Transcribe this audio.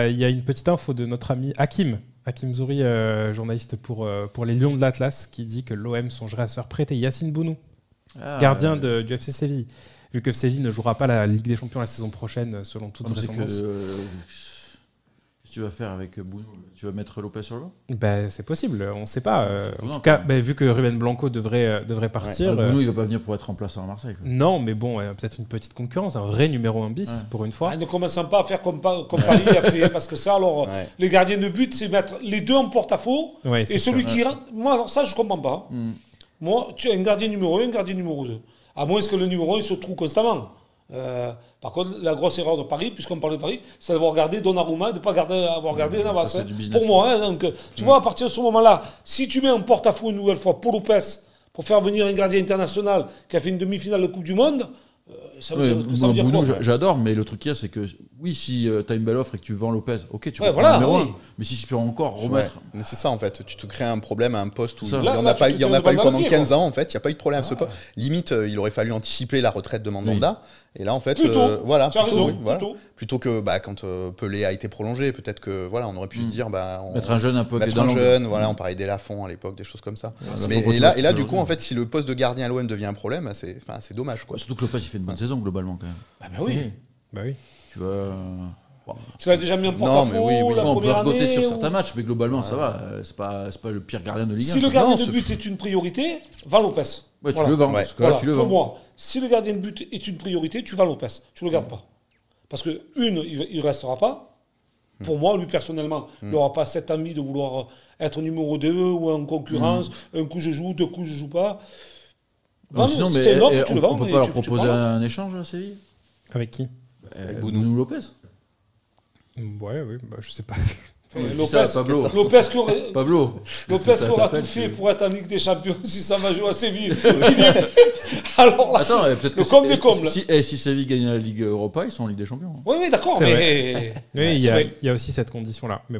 il y a une petite info de notre ami Hakim Zouri, journaliste pour les Lions de l'Atlas, qui dit que l'OM songerait à se faire prêter Yacine Bounou, gardien du FC Séville, vu que Séville ne jouera pas la Ligue des Champions la saison prochaine, selon toute vraisemblance. Tu vas faire avec Bounou? Tu vas mettre Lopez sur le banc? C'est possible, on ne sait pas. En tout cas, vu que Ruben Blanco devrait partir... Bounou, il ne va pas venir pour être remplaçant à Marseille. Quoi. Non, mais bon, peut-être une petite concurrence, un vrai numéro 1 bis pour une fois. Ne commençons pas à faire comme Paris a fait, parce que ça, alors, les gardiens de but, c'est mettre les deux en porte-à-faux, et celui qui rentre... Moi, alors ça, je ne comprends pas. Moi, tu as un gardien numéro 1, un gardien numéro 2. À moins que le numéro 1 se trouve constamment. Par contre, la grosse erreur de Paris, puisqu'on parle de Paris, c'est d'avoir gardé Donnarumma, de ne pas avoir gardé Navas. Pour moi, donc, tu vois, à partir de ce moment-là, si tu mets en porte-à-faux une nouvelle fois Paul Lopez pour faire venir un gardien international qui a fait une demi-finale de Coupe du Monde, ça veut dire Bounou, quoi? j'adore, mais le truc qu'il y a, c'est que oui, si tu as une belle offre et que tu vends Lopez, ok, tu vas voilà, le numéro 1. Mais si tu peux encore remettre. Mais c'est ça en fait, tu te crées un problème à un poste où il n'y Là, en a pas eu pendant 15 quoi. ans en fait, il n'y a pas eu de problème à ce poste. Limite, il aurait fallu anticiper la retraite de Mandanda. Et là en fait, plutôt que quand Pelé a été prolongé, peut-être que on aurait pu se dire mettre un jeune un peu mettre un jeune, on parlait des Lafont à l'époque, des choses comme ça. Et là du coup en fait, si le poste de gardien à l'OM devient un problème, c'est dommage quoi. Surtout que Lopez il fait une bonne saison globalement quand même. Bah oui. Tu vois. Tu l'as déjà mis en porte-à-faux la on peut première regoter année, sur certains matchs, mais globalement ça va. C'est pas le pire gardien de Ligue 1. Si le gardien de but est une priorité, vend Lopez. Ouais, tu le vends. Parce que là, tu le vends. Pour moi, si le gardien de but est une priorité, tu vends Lopez. Tu ne le gardes pas. Parce que, il ne restera pas. Pour moi, lui, personnellement, il n'aura pas cette envie de vouloir être numéro 2 ou en concurrence. Un coup, je joue, 2 coups, je ne joue pas. Sinon, mais on ne peut pas leur proposer un échange à Séville? Avec qui? Avec Bounou Lopez. Ouais, oui, je sais pas. Lopez qui aura tout fait pour être en Ligue des Champions si ça va jouer à Séville. Alors là, peut-être le com des coms. Si Séville gagne la Ligue Europa, ils sont en Ligue des Champions. Oui, d'accord, mais... Il y a aussi cette condition-là. Mais